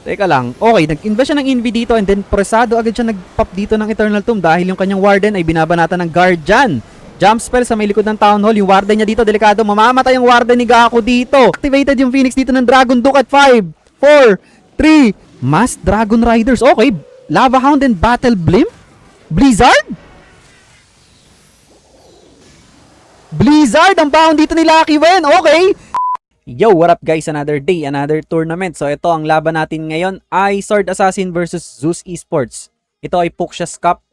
Teka lang. Okay, nag-invest siya ng Envy dito and then presado agad siya nag-pop dito ng Eternal Tomb dahil yung kanyang Warden ay binabanatan ng Guardian. Jump spell sa may likod ng Town Hall. Yung Warden niya dito, delikado. Mamamatay ang Warden ni Gaku dito. Activated yung Phoenix dito ng Dragon Duke at 5, 4, 3. Mass Dragon Riders. Okay. Lava Hound and Battle Blimp? Blizzard? Blizzard ang bound dito ni Lucky Wen. Okay. Yo, what up guys? Another day, another tournament. So ito, ang laban natin ngayon ay Sword Assassin versus Zeus Esports. Ito ay Puxia's Cup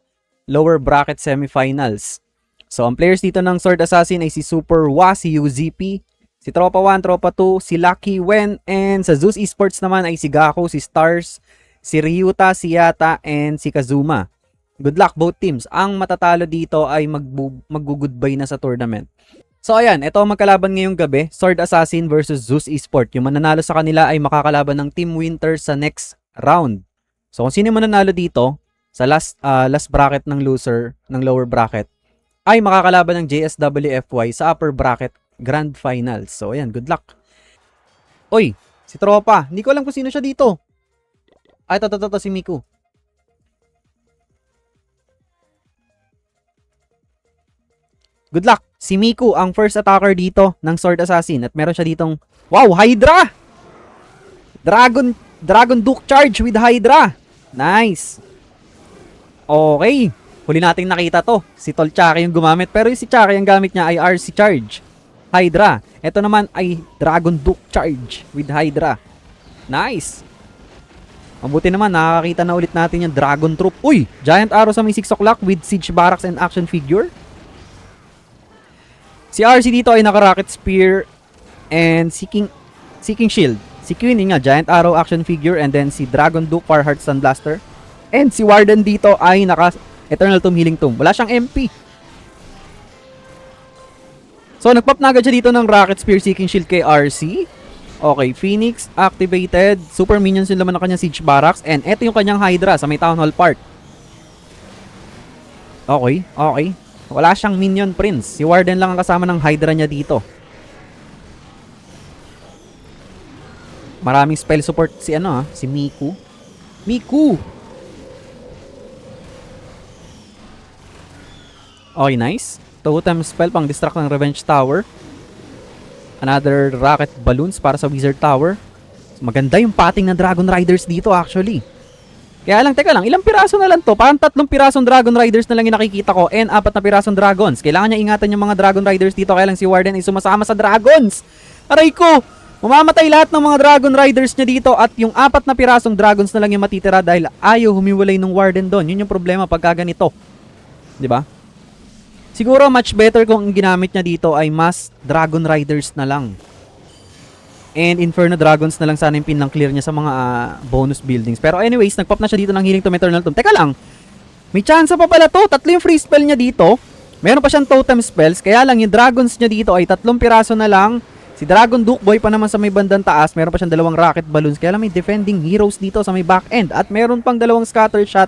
lower bracket semifinals. So ang players dito ng Sword Assassin ay si Super Wa, si UZP, si Tropa 1, Tropa 2, si Lucky Wen, and sa Zeus Esports naman ay si Gaku, si Stars, si Ryuta, si Yata, and si Kazuma. Good luck both teams. Ang matatalo dito ay mag-goodbye na sa tournament. So ayan, ito ang magkalaban ngayong gabi, Sword Assassin versus Zeus Esports. Yung mananalo sa kanila ay makakalaban ng Team Winter sa next round. So kung sino mananalo dito sa last bracket ng loser ng lower bracket ay makakalaban ng JSWFY sa upper bracket grand finals. So ayan, good luck. Oy, si Tropa, hindi ko alam kung sino siya dito. Ay, ito, si Miku. Good luck. Si Miku ang first attacker dito ng Sword Assassin at meron siya ditong wow, Hydra! Dragon Duke charge with Hydra. Nice. Okay. Huli nating nakita to. Si Tol Chaki yung gumamit pero si Chaki ang gamit niya ay RC charge. Hydra. Ito naman ay Dragon Duke charge with Hydra. Nice. Mabuti naman nakakita na ulit natin yung Dragon Troop. Uy, Giant Arrow sa may 6 o'clock with Siege Barracks and action figure. Si RC dito ay naka-Rocket Spear and Seeking Shield. Si Queen yun nga, Giant Arrow action figure, and then si Dragon Duke Fireheart Stun Blaster. And si Warden dito ay naka Eternal Tomb Healing Tomb. Wala siyang MP. So nagpop na agad siya dito ng Rocket Spear Seeking Shield kay RC. Okay, Phoenix activated. Super minions yung laman ng kanyang Siege Barracks. And eto yung kanyang Hydra sa may Town Hall Park. Okay. Wala siyang minion prince. Si Warden lang ang kasama ng Hydra niya dito. Maraming spell support si si Miku. Okay, nice. Totem spell pang distract ng Revenge Tower. Another rocket balloons para sa Wizard Tower. Maganda yung pating ng Dragon Riders dito actually. Kaya lang, teka lang, ilang piraso na lang to? Parang 3 pirasong Dragon Riders na lang yung nakikita ko and 4 na pirasong Dragons. Kailangan niya ingatan yung mga Dragon Riders dito, kaya lang si Warden ay sumasama sa Dragons. Aray ko! Mamamatay lahat ng mga Dragon Riders niya dito at yung 4 na pirasong Dragons na lang yung matitira dahil ayaw humiwalay ng Warden doon. Yun yung problema pagka ganito. Diba? Siguro much better kung ang ginamit niya dito ay mas Dragon Riders na lang. And Inferno Dragons na lang sana yung pinang clear niya sa mga bonus buildings. Pero anyways, nagpop na siya dito ng Healing Tomb Eternal Tomb. Teka lang, may chance pa pala to. 3 yung free spell niya dito. Meron pa siyang totem spells. Kaya lang yung dragons niya dito ay 3 piraso na lang. Si Dragon Duke Boy pa naman sa may bandang taas. Meron pa siyang 2 rocket balloons. Kaya lang may defending heroes dito sa may back end. At meron pang 2 scatter shot,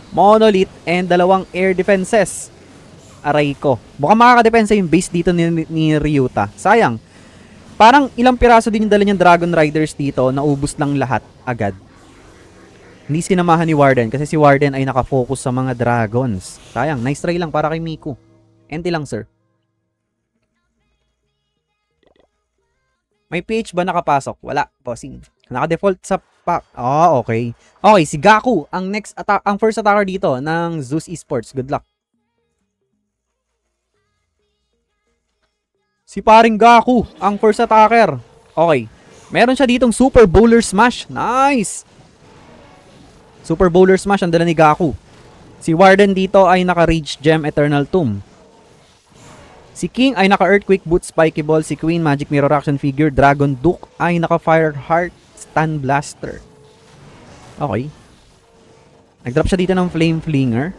monolith, and 2 air defenses. Aray ko. Mukhang makakadepensa yung base dito ni Ryuta. Sayang. Parang ilang piraso din yung dala niyang Dragon Riders dito, naubos lang lahat agad. Hindi sinamahan ni Warden kasi si Warden ay nakafocus sa mga Dragons. Sayang, nice try lang para kay Miku. Enti lang, sir. May PH ba nakapasok? Wala, bossing. Naka-default sa pack. Oh, okay. Okay, si Gaku, ang first attacker dito ng Zeus Esports. Good luck. Si paring Gaku, ang first attacker. Okay. Meron siya ditong Super Bowler Smash. Nice! Super Bowler Smash ang dala ni Gaku. Si Warden dito ay naka-Rage Gem Eternal Tomb. Si King ay naka-Earthquake Boot Spiky Ball. Si Queen Magic Mirror Action Figure. Dragon Duke ay naka-Fireheart Stun Blaster. Okay. Nag-drop siya dito ng Flame Flinger.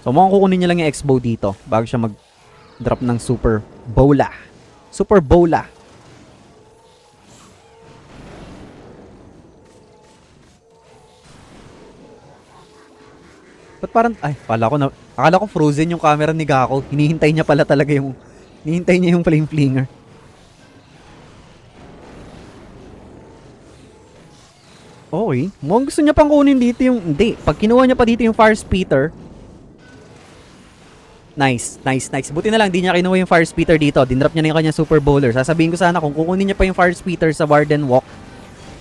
So mukhang kukunin niya lang yung X-Bow dito bago siya mag-drop ng Super Bola. Super Bola. Ba't parang, akala ko frozen yung camera ni Gaku. Hinihintay niya pala talaga yung Flame Flinger. Okay. Mukhang gusto niya pang kunin dito yung... Hindi. Pag kinuha niya pa dito yung Fire Spitter. Nice. Buti na lang, di niya kinuha yung Fire Spitter dito. Dinrop niya na yung kanyang Super Bowler. Sasabihin ko sana kung kukunin niya pa yung Fire Spitter sa Warden Walk,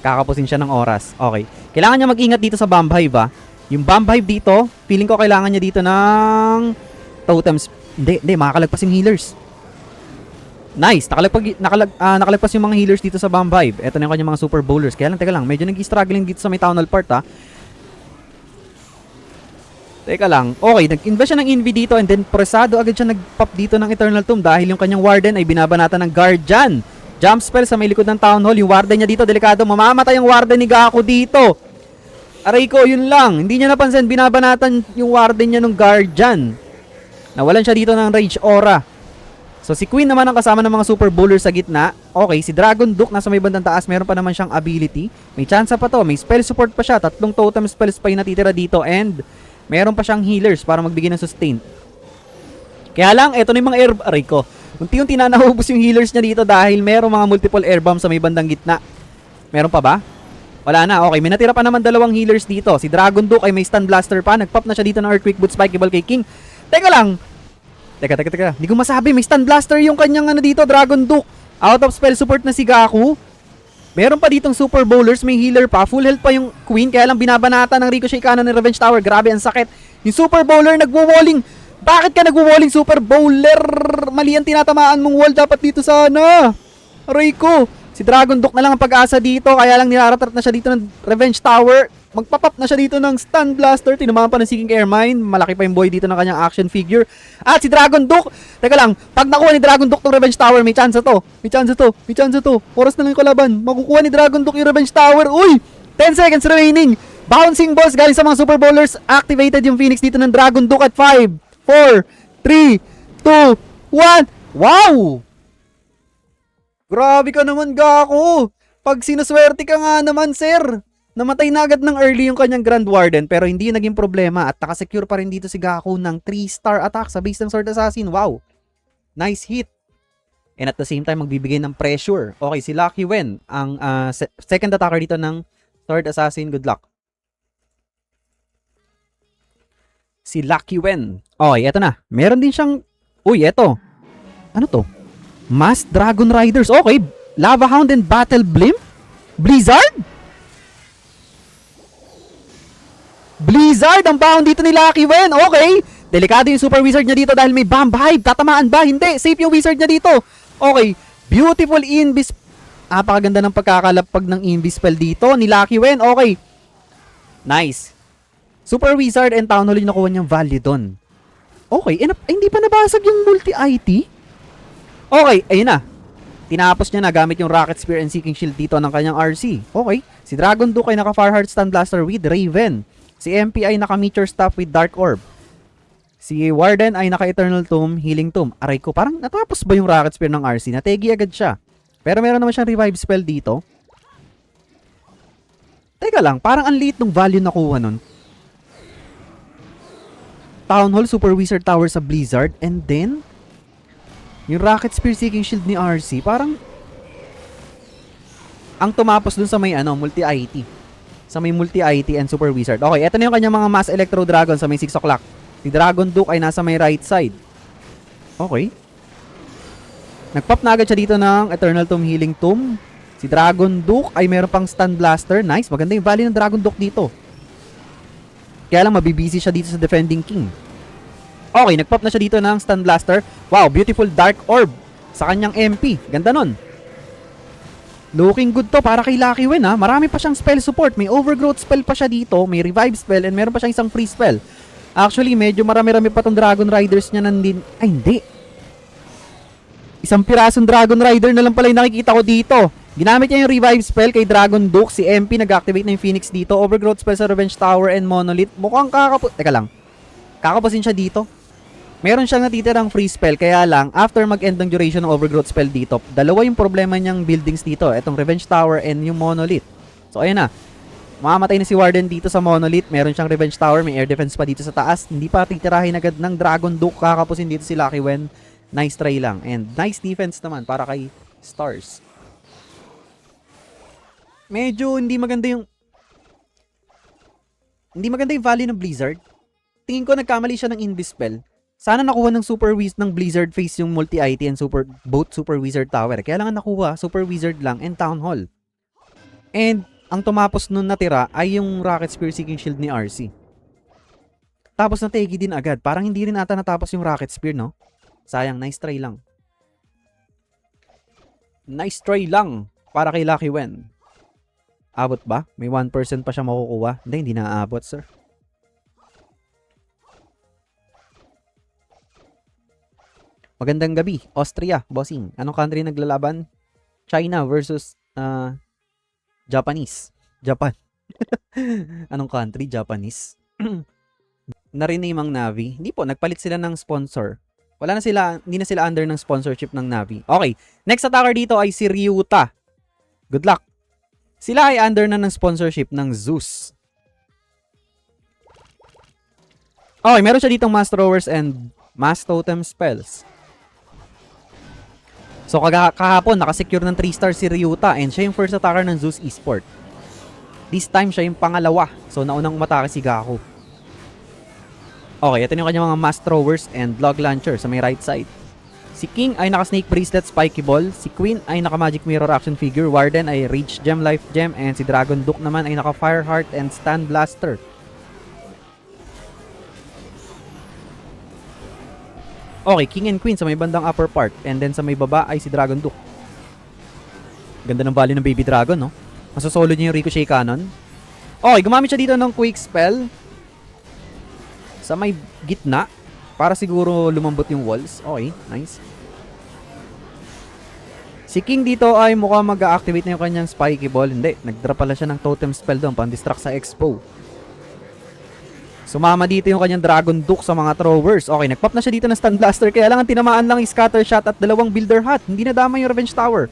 kakapusin siya ng oras. Okay. Kailangan niya mag-ingat dito sa Bomb Hive, ha. Yung Bomb Hive dito, feeling ko kailangan niya dito ng... Totems. Hindi. Makakalagpas yung healers. Nice. Nakalagpas yung mga healers dito sa Bomb Hive. Ito na yung kanyang mga Super Bowlers. Kaya lang, teka lang. Medyo nag-struggling dito sa may Town Hall part, ha. Teka lang. Okay, nag-invest siya ng Envy dito and then presado agad siya nag-pop dito ng Eternal Tomb dahil yung kanyang Warden ay binabanatan ng Guardian. Jump spell sa may likod ng Town Hall. Yung Warden niya dito, delikado. Mamamatay yung Warden ni Gaku dito. Aray ko, yun lang. Hindi niya napansin, binabanatan yung Warden niya ng Guardian. Nawalan siya dito ng Rage Aura. So si Queen naman ang kasama ng mga Super Bowlers sa gitna. Okay, si Dragon Duke nasa may bandang taas. Meron pa naman siyang ability. May chance pa to. May spell support pa siya. 3 totem spells pa yung natitira dito. And meron pa siyang healers para magbigay ng sustain. Kaya lang, eto na yung mga air... Aray ko. Unti-unti na naubos yung healers niya dito dahil meron mga multiple air bombs sa may bandang gitna. Meron pa ba? Wala na. Okay, may natira pa naman 2 healers dito. Si Dragon Duke ay may stun blaster pa. Nagpop na siya dito ng Earthquake Boot Spikeable kay King. Teka lang. Teka. Hindi ko masabi. May stun blaster yung kanyang dito, Dragon Duke. Out of spell support na si Gaku. Meron pa ditong Super Bowlers. May healer pa. Full health pa yung Queen. Kaya lang binabanata ng Ricochet Cannon ng Revenge Tower. Grabe, ang sakit. Yung Super Bowler nagwo-walling. Bakit ka nagwo-walling, Super Bowler? Mali ang tinatamaan mong wall. Dapat dito sana. Aray ko. Si Dragon Duke na lang ang pag-asa dito. Kaya lang nilaratrat na siya dito ng Revenge Tower. Magpapap na siya dito ng Stun Blaster. Tinamaan pa ng Seeking Air Mine. Malaki pa yung boy dito ng kanyang action figure. At si Dragon Duke. Teka lang. Pag nakuha ni Dragon Duke ng Revenge Tower, may chance to. Oras na lang yung kalaban. Makukuha ni Dragon Duke yung Revenge Tower. Uy! 10 seconds remaining. Bouncing balls galing sa mga Super Bowlers. Activated yung Phoenix dito ng Dragon Duke at 5, 4, 3, 2, 1. Wow! Grabe ka naman, Gaku. Pag sinuswerte ka nga naman, sir. Namatay na agad ng early yung kanyang Grand Warden pero hindi naging problema at nakasecure pa rin dito si Gaku ng 3-star attack sa base ng Sword Assassin. Wow! Nice hit! And at the same time, magbibigay ng pressure. Okay, si Lucky Wen, ang second attacker dito ng Sword Assassin. Good luck. Si Lucky Wen. Okay, eto na. Meron din siyang... Uy, eto. Ano to? Mass Dragon Riders. Okay, Lava Hound and Battle Blimp? Blizzard? Blizzard ang baon dito ni Lucky Wen. Okay. Delikado yung Super Wizard niya dito dahil may Bomb Hive. Tatamaan ba? Hindi. Safe yung Wizard niya dito. Okay. Beautiful Invis. Napakaganda ng pagkakalapag ng Invis spell dito ni Lucky Wen. Okay. Nice. Super Wizard and Town Hall yung nakuha niyang value doon. Okay. Hindi pa nabasag yung multi-IT? Okay. Ayun na. Tinapos niya na gamit yung Rocket Spear and Seeking Shield dito ng kanyang RC. Okay. Si Dragon Duke ay naka-Far Heart Stun Blaster with Raven. Si MP ay naka-Meteor Staff with Dark Orb. Si Warden ay naka-Eternal Tomb, Healing Tomb. Aray ko, parang natapos ba yung Rocket Spear ng RC? Nategi agad siya. Pero meron naman siyang Revive Spell dito. Teka lang, parang ang liit ng value nakuha nun. Town Hall, Super Wizard Tower sa Blizzard, and then yung Rocket Spear Seeking Shield ni RC, parang ang tumapos dun sa may multi-IT. Sa may multi-IT and Super Wizard. Okay, eto na yung kanyang mga Mass Electro Dragon sa may 6 o'clock. Si Dragon Duke ay nasa may right side. Okay. Nagpop na agad siya dito ng Eternal Tomb, Healing Tomb. Si Dragon Duke ay meron pang Stun Blaster. Nice, maganda yung value ng Dragon Duke dito. Kaya lang mabibisi siya dito sa Defending King. Okay, nagpop na siya dito ng Stun Blaster. Wow, beautiful Dark Orb sa kanyang MP. Ganda nun. Looking good to para kay Lucky Wen, ha. Marami pa siyang spell support. May overgrowth spell pa siya dito. May revive spell and meron pa siyang isang free spell. Actually, medyo marami-rami pa tong Dragon Riders niya nandin. Ay, hindi. Isang pirasong Dragon Rider na lang pala yung nakikita ko dito. Ginamit niya yung revive spell kay Dragon Duke. Si MP nag-activate na yung Phoenix dito. Overgrowth spell sa Revenge Tower and Monolith. Mukhang Teka lang. Kakapusin siya dito. Meron siyang natitirang free spell, kaya lang, after mag-end ng duration ng overgrowth spell dito, dalawa yung problema niyang buildings dito. Itong Revenge Tower and yung Monolith. So, ayun na. Mamamatay na si Warden dito sa Monolith. Meron siyang Revenge Tower, may air defense pa dito sa taas. Hindi pa titirahin agad ng Dragon Duke. Kakapusin dito si Lucky Wen. Nice try lang. And nice defense naman para kay Stars. Medyo hindi maganda yung Hindi maganda yung value ng Blizzard. Tingin ko nagkamali siya ng Invispell. Sana nakuha ng ng Blizzard face yung multi-IT and both Super Wizard Tower. Kaya lang nakuha, Super Wizard lang and Town Hall. And ang tumapos nun natira ay yung Rocket Spear Seeking Shield ni RC. Tapos nategi din agad. Parang hindi rin ata natapos yung Rocket Spear, no? Sayang, nice try lang. Nice try lang para kay Lucky Wen. Abot ba? May 1% pa siya makukuha. Hindi na aabot, sir. Magandang gabi. Austria, bossing. Anong country naglalaban? China versus Japanese. Japan. Anong country? Japanese. Na-rename ang Navi. Hindi po, nagpalit sila ng sponsor. Hindi na sila under ng sponsorship ng Navi. Okay, next attacker dito ay si Ryuta. Good luck. Sila ay under na ng sponsorship ng Zeus. Okay, meron siya ditong Mass Throwers and Mass Totem Spells. So kahapon, nakasecure ng 3-star si Ryuta and siya yung first attacker ng Zeus Esport. This time, siya yung pangalawa. So naunang umatake si Gaku. Okay, ito yung kanyang mga Mass Throwers and Log Launcher sa may right side. Si King ay naka Snake Bracelet, Spiky Ball. Si Queen ay naka Magic Mirror Action Figure. Warden ay Rage Gem, Life Gem. And si Dragon Duke naman ay naka Fire Heart and Stand Blaster. Okay, King and Queen sa may bandang upper part. And then sa may baba ay si Dragon Duke. Ganda ng value ng Baby Dragon, no? Masosolo niya yung Ricochet Cannon. Okay, gumamit siya dito ng Quick Spell sa may gitna para siguro lumambot yung walls. Okay, nice. Si King dito ay mukhang mag-activate na yung kanyang Spiky Ball. Hindi, nag-drop pala siya ng Totem Spell doon pang distract sa Expo. Sumama dito yung kanyang Dragon Duke sa mga throwers. Okay, nag-pop na siya dito ng Stun Blaster. Kaya lang ang tinamaan lang yung Scatter Shot at dalawang Builder Hat. Hindi nadama yung Revenge Tower.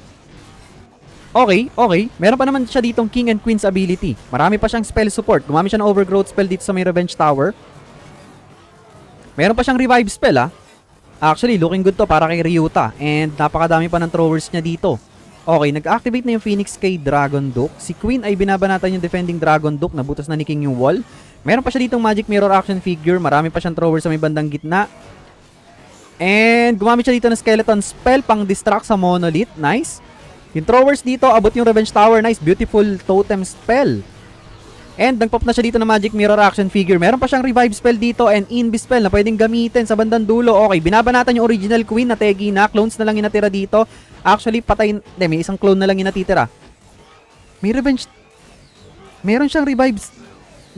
Okay. Meron pa naman siya ditong King and Queen's ability. Marami pa siyang spell support. Gumamit siya ng Overgrowth spell dito sa may Revenge Tower. Meron pa siyang revive spell, Actually, looking good to para kay Ryuta. And napakadami pa ng throwers niya dito. Okay, nag-activate na yung Phoenix kay Dragon Duke. Si Queen ay binabanatan yung defending Dragon Duke. Nabutas na ni King yung wall. Meron pa siya ditong Magic Mirror Action Figure. Marami pa siyang throwers sa may bandang gitna. And gumamit siya dito ng Skeleton Spell pang distract sa Monolith. Nice. Yung throwers dito, abot yung Revenge Tower. Nice, beautiful Totem Spell. And nagpop na siya dito ng Magic Mirror Action Figure. Meron pa siyang Revive Spell dito and Invis Spell na pwedeng gamitin sa bandang dulo. Okay, binabanatan yung original Queen na Tegi na. Clones na lang yung natira dito. Actually, patay. Hindi, may isang clone na lang yung natitira. May Revenge. Meron siyang Revive.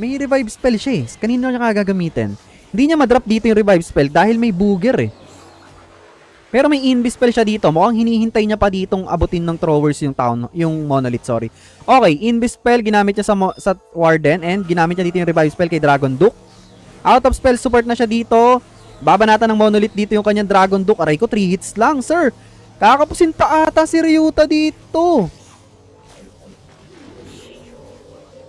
May Revive Spell siya Kanino niya gagamitin? Hindi niya madrop dito yung Revive Spell dahil may Booger Pero may Invis Spell siya dito. Mukhang hinihintay niya pa ditong abutin ng throwers yung Monolith, sorry. Okay, Invis Spell ginamit niya sa Warden and ginamit niya dito yung Revive Spell kay Dragon Duke. Out of spell support na siya dito. Babanatan ng Monolith dito yung kanyang Dragon Duke. Aray ko, 3 hits lang, sir. Kakapusin pa ata si Ryuta dito.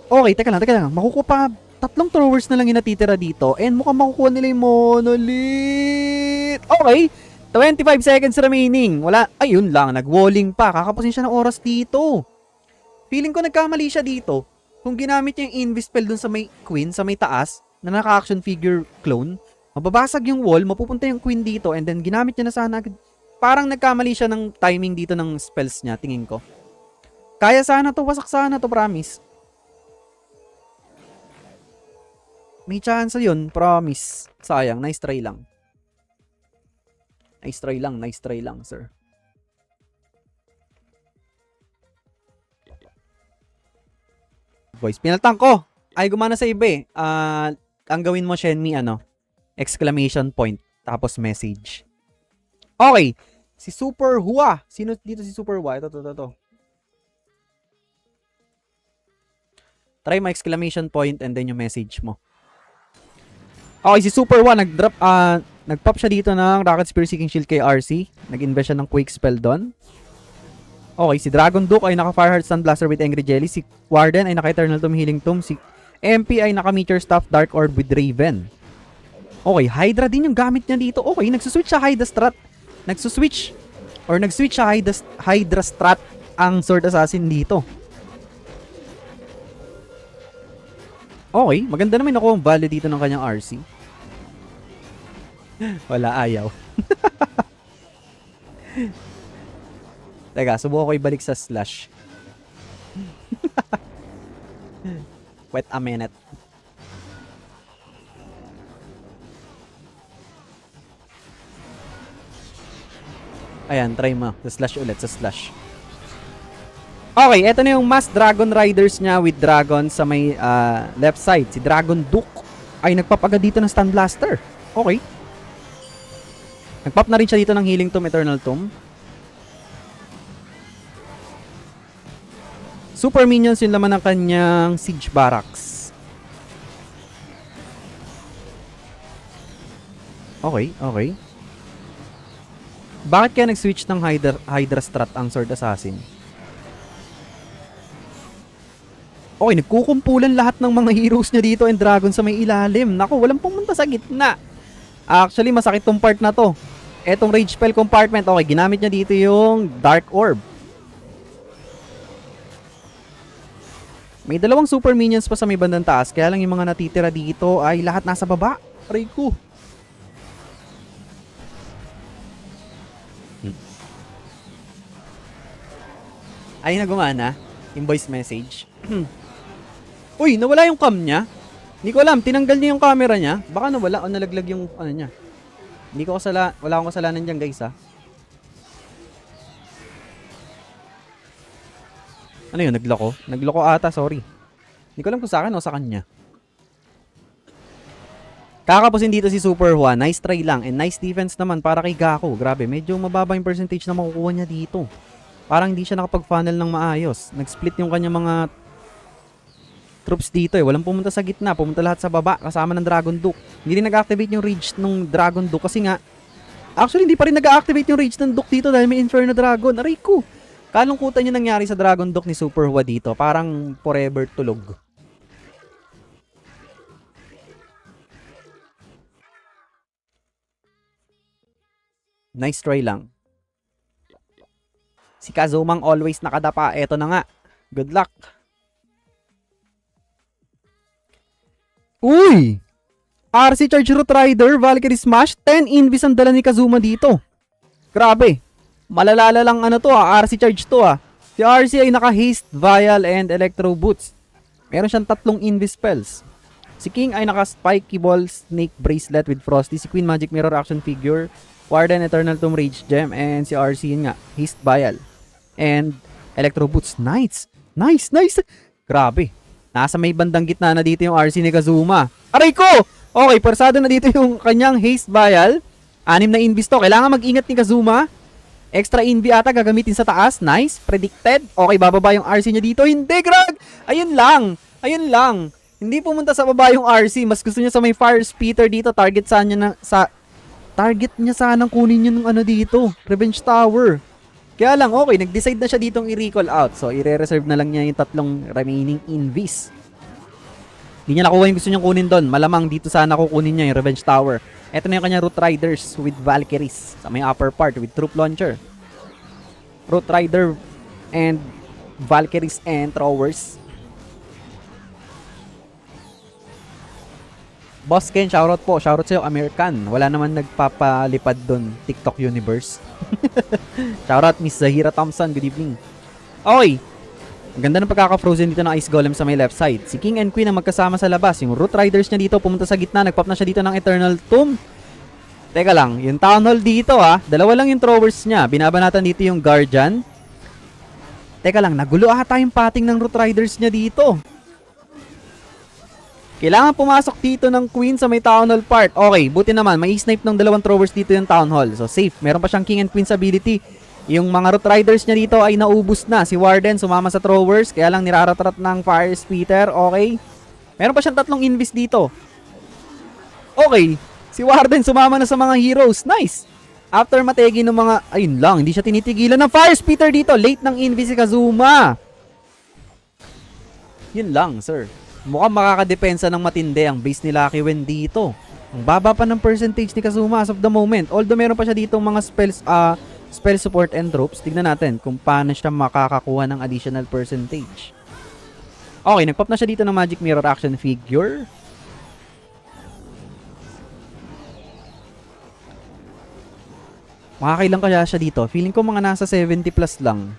Okay, teka lang. Makukuha pa 3 throwers na lang yung natitira dito and mukhang makukuha nila yung Monolith. Okay. 25 seconds remaining. Wala. Ayun lang. Nag-walling pa. Kakapusin siya ng oras dito. Feeling ko nagkamali siya dito. Kung ginamit niya yung Invis Spell dun sa may Queen, sa may taas, na naka-action figure clone, mababasag yung wall, mapupunta yung Queen dito, and then ginamit niya na sana. Parang nagkamali siya ng timing dito ng spells niya, tingin ko. Kaya sana to. Wasak sana to, promise. May chance yun, promise. Sayang. Nice try lang. Nice try lang, sir. Voice, pinaltang ko. Ay, gumana sa iba ang gawin mo, Shenmi, exclamation point, tapos message. Okay. Si Super Hua. Sino dito si Super Hua? Ito. Try mo exclamation point and then yung message mo. Okay, si Super Hua, nag-pop siya dito ng Rocket Spear Seeking Shield kay RC. Nag-invest siya ng Quick Spell doon. Okay, si Dragon Duke ay naka Fireheart Stun Blaster with Angry Jelly. Si Warden ay naka Eternal Tomb Healing Tomb. Si MP ay naka Meteor Staff Dark Orb with Raven. Okay, Hydra din yung gamit niya dito. Okay, nagsuswitch siya Hydra Strat. Nag-switch siya Hydra Strat ang Sword Assassin dito. Okay, maganda naman ako ang value dito ng kanyang RC. Wala, ayaw. Teka, subukan ko ibalik sa slash. Wait a minute. Ayan, try mo. Sa slash ulit, sa slash. Okay, eto na yung Mass Dragon Riders niya with Dragon sa may left side. Si Dragon Duke ay nagpapaga dito ng Stun Blaster. Okay. Nagpop na rin siya dito ng Healing Tomb, Eternal Tomb. Super Minions yung laman ng kanyang Siege Barracks. Okay, okay. Bakit kaya nag-switch ng Hydra Strat ang Sword Assassin? Okay, nagkukumpulan lahat ng mga heroes niya dito and dragon sa may ilalim. Naku, walang pumunta sa gitna. Actually, masakit tong part na to. Etong Rage Spell Compartment, okay, ginamit niya dito yung Dark Orb. May dalawang Super Minions pa sa may bandang taas, kaya lang yung mga natitira dito ay lahat nasa baba. Aray ko. Ay na gumana yung voice message. Uy, nawala yung cam niya. Hindi ko alam, tinanggal niya yung camera niya. Baka nawala o nalaglag yung ano niya. Hindi ko wala akong kasalanan diyan, guys, ha. Ano yun, nagloko? Nagloko ata, sorry. Hindi ko alam kung sa akin o sa kanya. Kakapusin dito si Super Juan. Nice try lang and nice defense naman para kay Gaku. Grabe, medyo mababa yung percentage na makukuha niya dito. Parang hindi siya nakapag-funnel ng maayos. Nag-split yung kanya mga troops dito eh. Walang pumunta sa gitna. Pumunta lahat sa baba kasama ng Dragon Duke. Hindi rin nag-activate yung rage ng Dragon Duke kasi nga actually hindi pa rin nag-activate yung rage ng Duke dito dahil may Inferno Dragon. Aray ko. Kalungkutan yung nangyari sa Dragon Duke ni Super Hua dito. Parang forever tulog. Nice try lang. Si Kazumang always nakadapa. Eto na nga. Good luck. Uy! RC Charge Root Rider, Valkyrie Smash, 10 invis ang dala ni Kazuma dito. Grabe. Malalala lang ano to RC Charge to Si RC ay naka-Haste, Vial, and Electro Boots. Meron siyang 3 invis spells. Si King ay naka-Spiky Ball, Snake Bracelet with Frosty. Si Queen Magic Mirror Action Figure, Warden Eternal Tomb Rage Gem, and si RC yun nga, Haste Vial. And Electro Boots. Nice! Nice! Nice! Grabe. Nasa may bandang gitna na dito yung RC ni Kazuma. Aray ko! Okay, persado na dito yung kanyang Haste Vial. 6 na invis to. Kailangan mag-ingat ni Kazuma. Extra invi ata gagamitin sa taas. Nice. Predicted. Okay, bababa yung RC niya dito. Hindi, Greg! Ayun lang. Ayun lang. Hindi pumunta sa baba yung RC. Mas gusto niya sa may Fire Spitter dito. Target niya sanang kunin yung ano dito. Revenge Tower. Kaya lang, okay, nag-decide na siya ditong i-recall out. So, i-reserve na lang niya yung 3 remaining invis. Hindi niya nakuha yung gusto niyang kunin doon. Malamang dito sana kukunin niya yung Revenge Tower. Ito na yung kanya Root Riders with Valkyries sa may upper part with Troop Launcher. Root Rider and Valkyries and Throwers. Boss Ken, shoutout po. Shoutout sa'yo, American. Wala naman nagpapalipad doon. TikTok Universe. Shoutout, Miss Zahira Thompson. Good evening. Okay. Ang ganda ng pagkaka-frozen dito ng Ice Golem sa may left side. Si King and Queen ang magkasama sa labas. Yung Root Riders niya dito, pumunta sa gitna. Nagpop na siya dito ng Eternal Tomb. Teka lang, yung Town Hall dito dalawa lang yung throwers niya. Binabanatan dito yung Guardian. Teka lang, nagulo ata yung pating ng Root Riders niya dito. Kailangan pumasok dito ng Queen sa may Town Hall part. Okay, buti naman. May snipe ng 2 throwers dito yung Town Hall. So, safe. Meron pa siyang King and Queen's ability. Yung mga Root Riders niya dito ay naubos na. Si Warden sumama sa throwers. Kaya lang niraratat ng Fire Spitter. Okay. Meron pa siyang 3 invis dito. Okay. Si Warden sumama na sa mga heroes. Nice. After mategi ng mga... Ayun lang. Hindi siya tinitigilan ng Fire Spitter dito. Late ng invis si Kazuma. Yun lang, sir. Mukhang makakadepensa ng matindi ang base ni Lucky Wen dito. Ang baba pa ng percentage ni Kazuma as of the moment. Although meron pa siya dito mga spell support and drops. Tignan natin kung paano siya makakakuha ng additional percentage. Okay, nagpop na siya dito ng Magic Mirror action figure. Makakailang kaya siya dito? Feeling ko mga nasa 70 plus lang.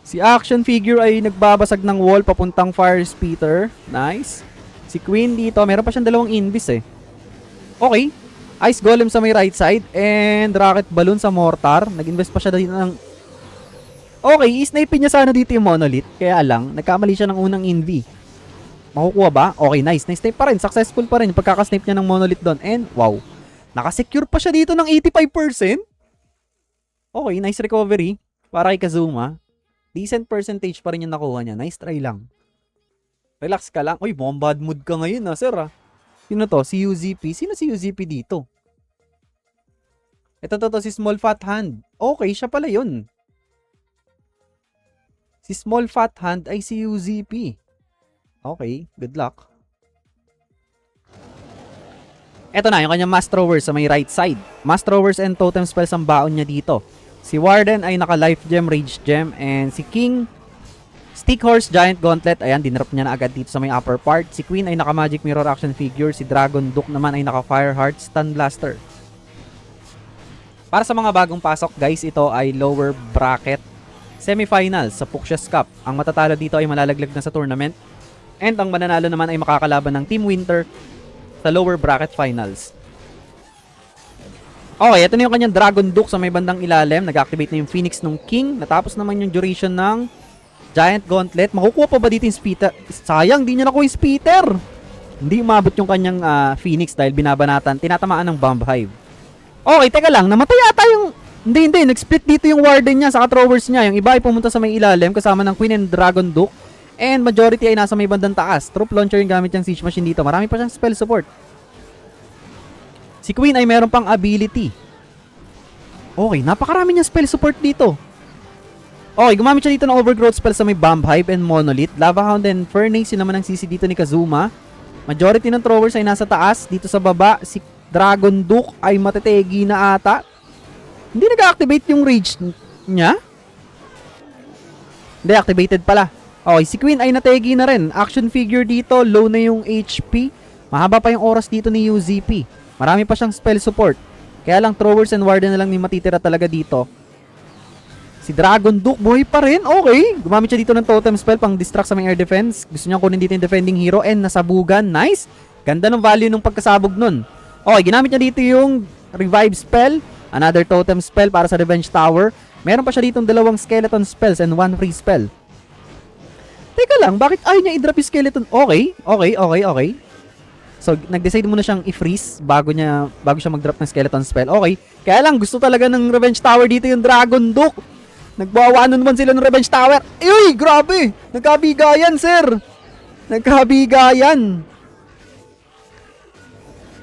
Si action figure ay nagbabasag ng wall papuntang fire speeder. Nice. Si Queen dito, meron pa siyang dalawang invis eh. Okay. Ice Golem sa may right side and Rocket Balloon sa mortar. Nag-invest pa siya dito ng... Okay, isnipin niya sana dito yung Monolith. Kaya lang, nagkamali siya ng unang invi. Makukuha ba? Okay, nice. Nice pa rin. Successful pa rin yung pagkakasnipe niya ng Monolith doon. And wow, nakasecure pa siya dito ng 85%. Okay, nice recovery para kay Kazuma. Decent percentage pa rin yung nakuha niya. Nice try lang. Relax ka lang. Uy, mukhang bad mood ka ngayon sir Sino to? Si UZP. Sino si UZP dito? Ito to si Small Fat Hand. Okay, siya pala yun. Si Small Fat Hand ay si UZP. Okay, good luck. Ito na, yung kanyang Mass Throwers sa may right side. Mass Throwers and Totem Spells ang baon niya dito. Si Warden ay naka Life Gem, Rage Gem, and si King, Stick Horse, Giant Gauntlet. Ayan, dinrop niya na agad dito sa may upper part. Si Queen ay naka Magic Mirror action figure. Si Dragon Duke naman ay naka Fire Heart, Stun Blaster. Para sa mga bagong pasok guys, ito ay lower bracket semifinals sa Puxias Cup. Ang matatalo dito ay malalaglag na sa tournament. And ang mananalo naman ay makakalaban ng Team Winter sa lower bracket finals. Okay, ito na yung kanyang Dragon Duke sa may bandang ilalim. Nag-activate na yung Phoenix ng King. Natapos naman yung duration ng Giant Gauntlet. Makukuha pa ba dito yung Speeder? Sayang, di niya nakuha yung Speeder. Hindi umabot yung kanyang Phoenix dahil binabanatan. Tinatamaan ng Bomb Hive. Okay, teka lang. Namatay ata yung... Hindi. Nag-split dito yung Warden niya sa throwers niya. Yung iba ay pumunta sa may ilalim kasama ng Queen and Dragon Duke. And majority ay nasa may bandang taas. Troop launcher yung gamit niyang siege machine dito. Marami pa siyang spell support. Si Queen ay meron pang ability. Okay, napakarami niyang spell support dito. Okay, gumamit siya dito ng overgrowth spell sa may Bomb Hive and Monolith. Lava Hound and Furnace, yun naman ang CC dito ni Kazuma. Majority ng throwers ay nasa taas. Dito sa baba, si Dragon Duke ay matetegi na ata. Hindi nag-activate yung rage niya. Hindi, activated pala. Okay, si Queen ay nategi na rin. Action figure dito, low na yung HP. Mahaba pa yung oras dito ni UZP. Marami pa siyang spell support. Kaya lang throwers and warden na lang ni matitira talaga dito. Si Dragon Duke, buhay pa rin. Okay, gumamit siya dito ng totem spell pang distract sa may air defense. Gusto niya kunin dito yung defending hero and nasabugan. Nice. Ganda ng value ng pagkasabog nun. Okay, ginamit niya dito yung revive spell. Another totem spell para sa Revenge Tower. Meron pa siya ditong dalawang skeleton spells and one free spell. Teka lang, bakit ayaw niya i-drop yung skeleton? Okay. So, nag-decide muna siyang i-freeze bago siya mag-drop ng skeleton spell. Okay. Kaya lang, gusto talaga ng Revenge Tower dito yung Dragon Duke. Nagbawaano naman sila ng Revenge Tower. Uy, grabe! Nagkabigayan, sir! Nagkabigayan!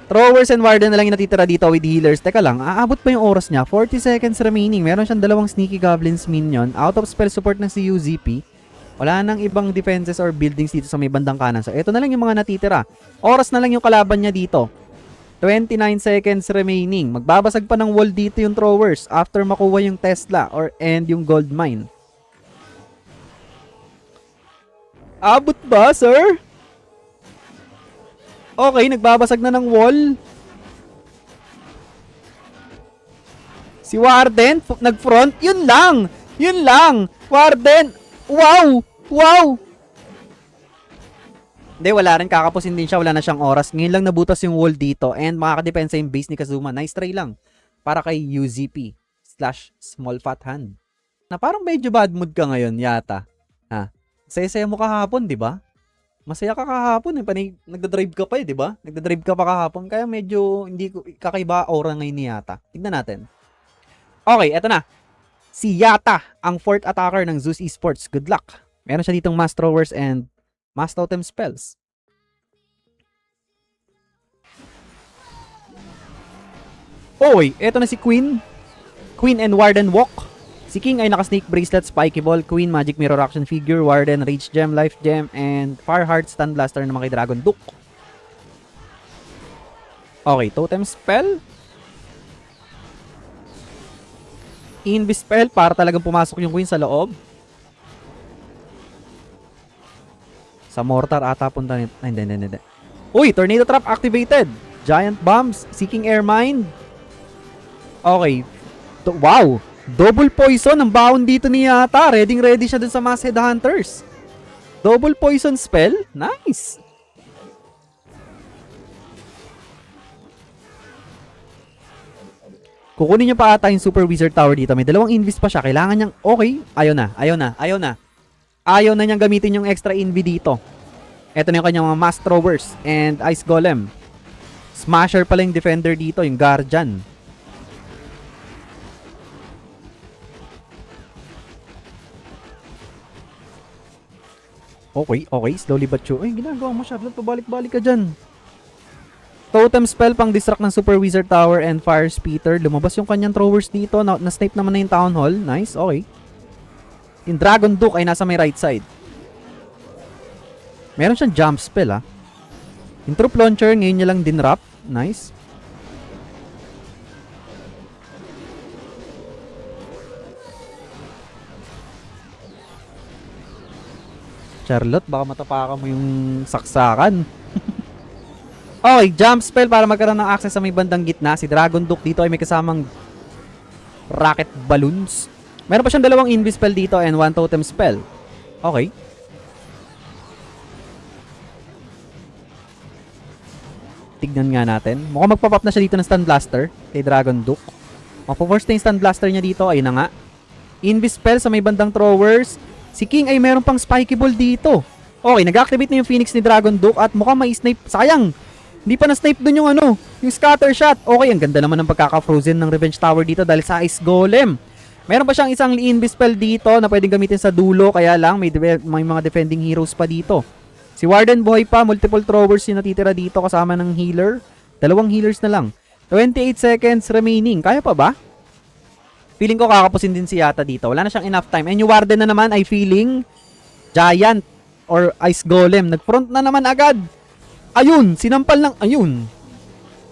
Throwers and Warden na lang yung natitira dito with healers. Teka lang, aabot pa yung oras niya. 40 seconds remaining. Meron siyang dalawang Sneaky Goblins minion. Out of spell support ng si UZP. Wala nang ibang defenses or buildings dito sa may bandang kanan. So, ito na lang yung mga natitira. Oras na lang yung kalaban niya dito. 29 seconds remaining. Magbabasag pa ng wall dito yung throwers after makuha yung Tesla and yung gold mine. Abot ba, sir? Okay, nagbabasag na ng wall. Si Warden, nag-front. Yun lang. Warden. Wow. Hindi, wala rin. Kakapusin din siya. Wala na siyang oras. Ngayon lang nabutas yung wall dito. And makakadepensa yung base ni Kazuma. Nice try lang. Para kay UZP / Small Fat Hand. Na parang medyo bad mood ka ngayon yata. Ha? Saya-saya mo kahapon, di ba? Masaya ka kahapon nagda-drive ka pa di ba? Nagda-drive ka pa kahapon kaya medyo hindi ko kakaiba aura ngayon ni Yata. Tignan natin. Okay, eto na. Si Yata, ang fourth attacker ng Zeus Esports. Good luck. Meron siya ditong Mass Throwers and Mass Totem spells. Okay, eto na si Queen. Queen and Warden walk. Si King ay naka-Snake Bracelet, Spiky Ball, Queen, Magic Mirror Action Figure, Warden, Rage Gem, Life Gem, and Fire Heart, Stun Blaster naman kay Dragon Duke. Okay, Totem Spell. Invis Spell para talagang pumasok yung Queen sa loob. Sa mortar ata punta nito. Ay, hindi. Uy, tornado trap activated. Giant bombs, seeking air mine. Okay. Wow. Double poison ang baon dito ni Yata. Ready siya dun sa mass headhunters. Double poison spell. Nice. Kukunin niya pa ata yung Super Wizard Tower dito. May dalawang invis pa siya. Kailangan niyang, okay. Ayaw na niyang gamitin yung extra invi dito. Ito na yung kanyang mga Mass Throwers and Ice Golem. Smasher pala yung defender dito, yung Guardian. Okay. Slowly but surely. Ay, ginagawa mo siya. Pabalik-balik ka dyan. Totem spell pang distract ng Super Wizard Tower and Fire Speeder. Lumabas yung kanyang throwers dito. Na-snipe naman na yung Town Hall. Nice, okay. Yung Dragon Duke ay nasa may right side. Meron siyang jump spell, Yung Troop Launcher, ngayon niya lang dinrap. Nice. Charlotte, baka matapakan mo yung saksakan. Okay, jump spell para magkaroon ng access sa may bandang gitna. Si Dragon Duke dito ay may kasamang rocket balloons. Meron pa siyang dalawang invis spell dito and one totem spell. Okay. Tignan nga natin. Mukhang magpa-pop na siya dito ng Stun Blaster kay Dragon Duke. Mapo-force na yung Stun Blaster niya dito. Ayun na nga. Invis spell sa may bandang throwers. Si King ay meron pang spiky ball dito. Okay, nag-activate na yung Phoenix ni Dragon Duke at mukhang may snipe. Sayang! Hindi pa na-snipe dun yung yung scatter shot. Okay, ang ganda naman ng pagkaka-frozen ng Revenge Tower dito dahil sa Ice Golem. Meron pa siyang isang invis spell dito na pwedeng gamitin sa dulo. Kaya lang, may mga defending heroes pa dito. Si Warden buhay pa. Multiple throwers yung natitira dito kasama ng healer. Dalawang healers na lang. 28 seconds remaining. Kaya pa ba? Feeling ko kakapusin din si Yata dito. Wala na siyang enough time. And yung Warden na naman ay feeling Giant or Ice Golem. Nag-front na naman agad. Ayun, sinampal lang. Ayun.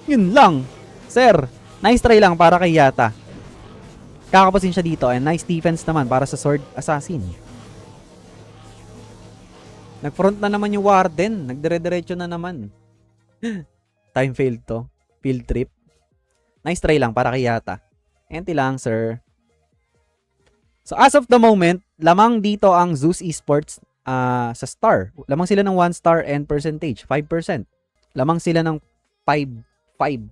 Yun lang. Sir, nice try lang para kay Yata. Kakapusin siya dito. And nice defense naman para sa Sword Assassin. Nag-front na naman yung Warden. Nagdire-diretso na naman. Time failed to. Field trip. Nice try lang para kay Yata. Enti lang, sir. So, as of the moment, lamang dito ang Zeus Esports sa star. Lamang sila ng 1 star and percentage, 5%. Lamang sila ng 5.2%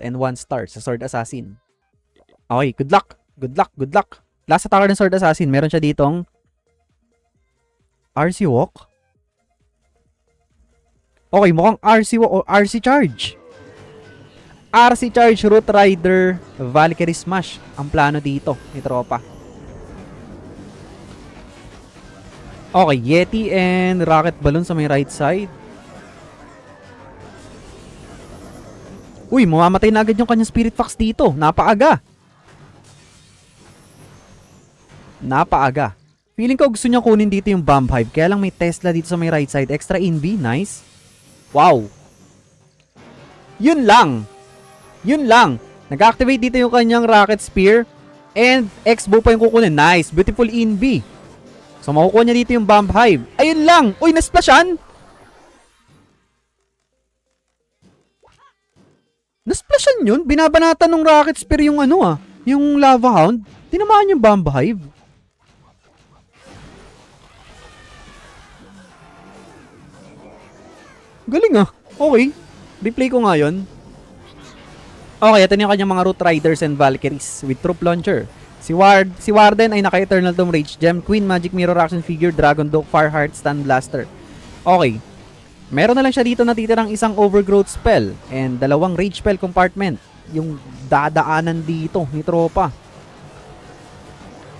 and 1 star sa Sword Assassin. Okay, good luck. Last attacker ng Sword Assassin, meron siya ditong RC Walk. Okay, mukhang RC Walk o RC Charge. RC Charge, Root Rider, Valkyrie Smash ang plano dito ni tropa. Okay, Yeti and Rocket Balloon sa may right side. Uy, mamamatay na agad yung kanyang Spirit Fox dito. Napaaga. Feeling ko gusto niya kunin dito yung Bomb Hive. Kaya lang may Tesla dito sa may right side. Extra invi, nice. Wow. Yun lang. Nag-activate dito yung kanyang Rocket Spear. And X-Bow pa yung kukunin. Nice. Beautiful invi. So, makukuha niya dito yung Bomb Hive. Ayun lang. Uy, na-splashan. Na-splashan yun. Binabanatan ng Rocket Spear yung yung Lava Hound. Tinamaan yung Bomb Hive. Galing Okay. Replay ko nga yun. Okay, ito na yung kanyang mga Root Riders and Valkyries with Troop Launcher. Si Warden ay naka-Eternal Tomb Rage Gem, Queen Magic Mirror Action Figure, Dragon Duke, Fireheart, Stun Blaster. Okay. Meron na lang siya dito natitirang isang Overgrowth spell and dalawang Rage spell compartment. Yung dadaanan dito ni tropa.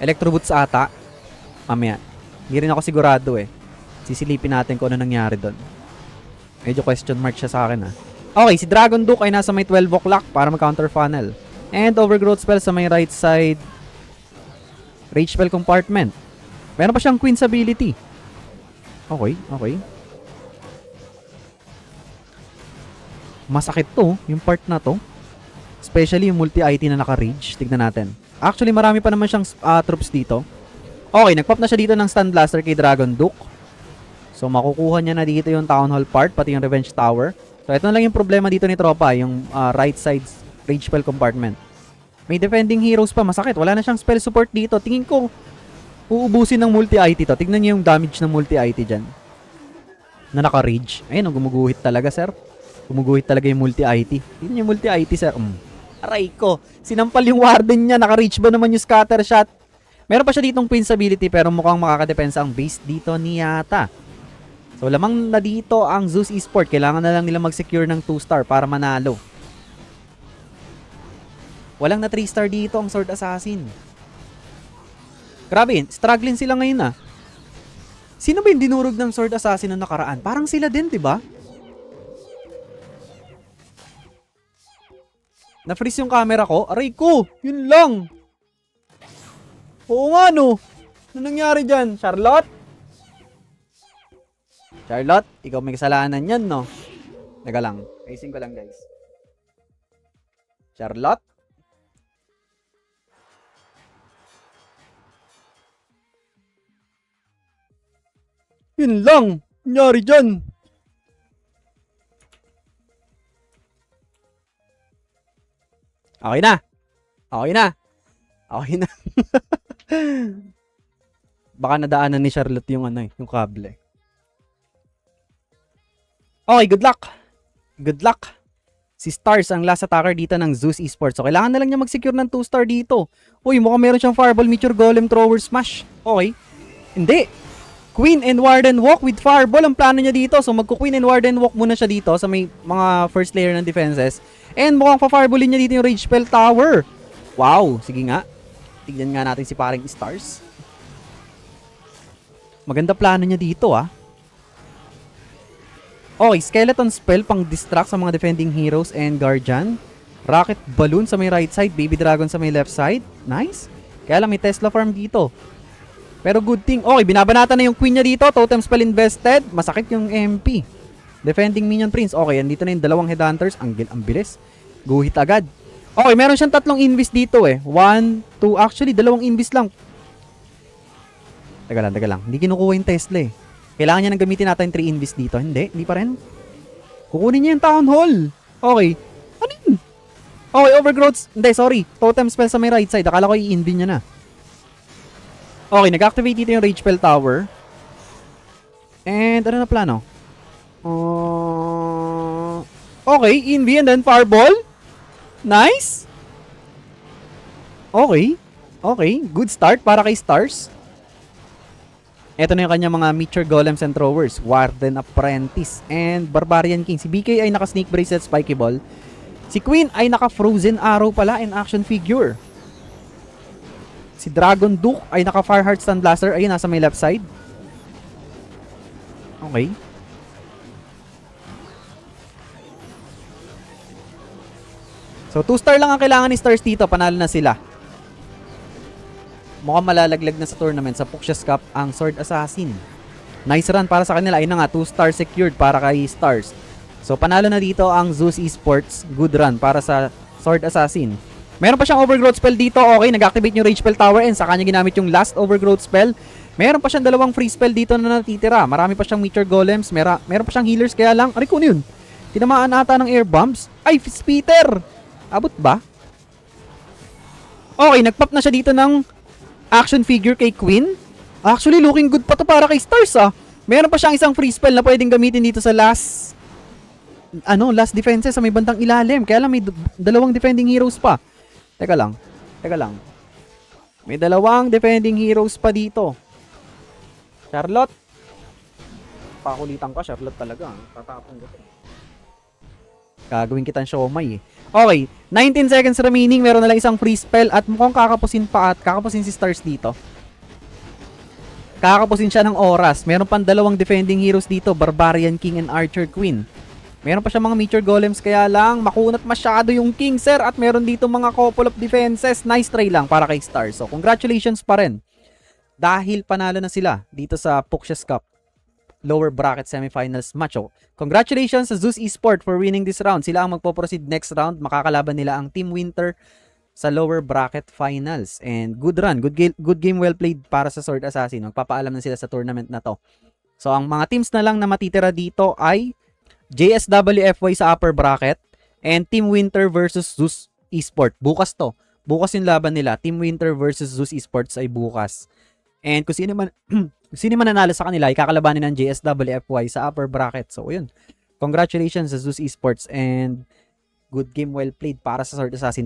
Electro Boots ata. Mamaya. Hindi rin ako sigurado Sisilipin natin kung ano nangyari doon. Medyo question mark siya sa akin Okay, si Dragon Duke ay nasa may 12 o'clock para mag-counter funnel. And Overgrowth spell sa may right side. Rage spell compartment. Meron pa siyang Queen's ability. Okay. Masakit to, yung part na to. Especially yung multi-IT na naka-rage. Tignan natin. Actually, marami pa naman siyang troops dito. Okay, nag-pop na siya dito ng Stun Blaster kay Dragon Duke. So, makukuha niya na dito yung Town Hall part, pati yung Revenge Tower. So, ito na lang yung problema dito ni Tropa, yung right side Rage Spell compartment. May defending heroes pa, masakit. Wala na siyang spell support dito. Tingin ko, uubusin ng multi-IT to. Tignan niyo yung damage ng multi-IT dyan. Na naka-rage. Ayun, gumuguhit talaga, sir. Gumuguhit talaga yung multi-IT. Tignan yung multi-IT, sir. Aray ko. Sinampal yung warden niya. Naka-reach ba naman yung scatter shot? Meron pa siya ditong Queen's ability, pero mukhang makakadepensa ang base dito ni Yata. So, lamang na dito ang Zeus Esport. Kailangan na lang nila mag-secure ng 2-star para manalo. Walang na 3-star dito ang Sword Assassin. Grabe, struggling sila ngayon ah. Sino ba yung dinurog ng Sword Assassin na nakaraan? Parang sila din, diba? Na-freeze yung camera ko. Aray ko! Yun lang! Oo nga no! Ano nangyari dyan? Charlotte? Charlotte, ikaw may kasalanan yan, no? Teka lang. Ayusin ko lang, guys. Charlotte? Yun lang! Nangyari dyan! Okay na! Okay na! Okay na! Baka nadaanan ni Charlotte yung yung kable. Okay, good luck! Good luck! Si Stars ang last attacker dito ng Zeus Esports. So, kailangan na lang niya mag-secure ng 2-star dito. Uy, mukhang meron siyang Fireball, Meteor Golem, Thrower, Smash. Okay. Hindi! Queen and Warden Walk with Fireball ang plano niya dito. So magku-Queen and Warden Walk muna siya dito sa may mga first layer ng defenses. And mukhang pa-fireballin niya dito yung Rage Spell Tower. Wow, sige nga. Tignan nga natin si paring Stars. Maganda plano niya dito ah. Okay, Skeleton Spell pang distract sa mga defending heroes and Guardian. Rocket Balloon sa may right side, Baby Dragon sa may left side. Nice. Kaya lang may Tesla Farm dito. Pero good thing. Okay, binabanata na yung queen niya dito. Totem spell invested. Masakit yung MP. Defending minion prince. Okay, andito na yung dalawang headhunters. Ang bilis. Guhit agad. Okay, meron siyang tatlong invis dito eh. 1, 2, actually dalawang invis lang. Teka lang. Hindi kinukuha yung Tesla eh. Kailangan niya nang gamitin natin 3 invis dito. Hindi pa rin. Kukunin niya yung Town Hall. Okay. Ano yun? Okay, overgrowths. Hindi, sorry. Totem spell sa may right side. Akala ko i-invi niya na. Okay, nag-activate dito yung Rage Spell Tower. And ano na plano? Okay, Invi and then Fireball. Nice. Okay. Good start para kay Stars. Ito na yung kanyang mga Meteor Golems and Throwers. Warden Apprentice and Barbarian King. Si BK ay naka-Snake Bracelet, Spiky Ball. Si Queen ay naka-Frozen Arrow pala and action figure. Si Dragon Duke ay naka Fireheart Stun Blaster. Ayun, nasa may left side. Okay. So, 2-star lang ang kailangan ni Stars dito. Panalo na sila. Mukhang malalaglag na sa tournament. Sa Puxias Cup ang Sword Assassin. Nice run para sa kanila. Ayun na nga, 2-star secured para kay Stars. So, panalo na dito ang Zeus Esports. Good run para sa Sword Assassin. Meron pa siyang overgrowth spell dito. Okay, nag-activate yung Rage Spell Tower and sa kanya ginamit yung last overgrowth spell. Meron pa siyang dalawang free spell dito na natitira. Marami pa siyang Meteor Golems. Meron pa siyang healers kaya lang. Aray ko yun. Tinamaan ata ng air bombs. Ay, Peter! Abot ba? Okay, nag-pop na siya dito ng action figure kay Queen. Actually, looking good pa to para kay Stars ah. Meron pa siyang isang free spell na pwedeng gamitin dito sa last defenses sa may bandang ilalim. Kaya lang may dalawang defending heroes pa. Teka lang. May dalawang defending heroes pa dito. Charlotte. Pakulitan ka, Charlotte talaga. Tatapon ko. Gagawin kitang siomay eh. Okay, 19 seconds remaining. Meron na lang isang free spell at mukhang kakapusin si Stars dito. Kakapusin siya ng oras. Meron pang dalawang defending heroes dito, Barbarian King and Archer Queen. Meron pa siya mga Meteor Golems kaya lang makunat masyado yung King, sir. At meron dito mga couple of defenses. Nice try lang para kay Stars. So, congratulations pa rin. Dahil panalo na sila dito sa Puxias Cup lower bracket semifinals match. So, congratulations sa Zeus Esport for winning this round. Sila ang magpo-proceed next round. Makakalaban nila ang Team Winter sa lower bracket finals. And good run. Good game well played para sa Sword Assassin. Magpapaalam na sila sa tournament na to. So, ang mga teams na lang na matitira dito ay JSWFY sa upper bracket and Team Winter versus Zeus Esport. Bukas to. Bukas yung laban nila. Team Winter versus Zeus Esports ay bukas. And kung sino man, kung sino man nanalo sa kanila, ikakalabanin ng JSWFY sa upper bracket. So, yun. Congratulations sa Zeus Esports and good game well played para sa Sword Assassin.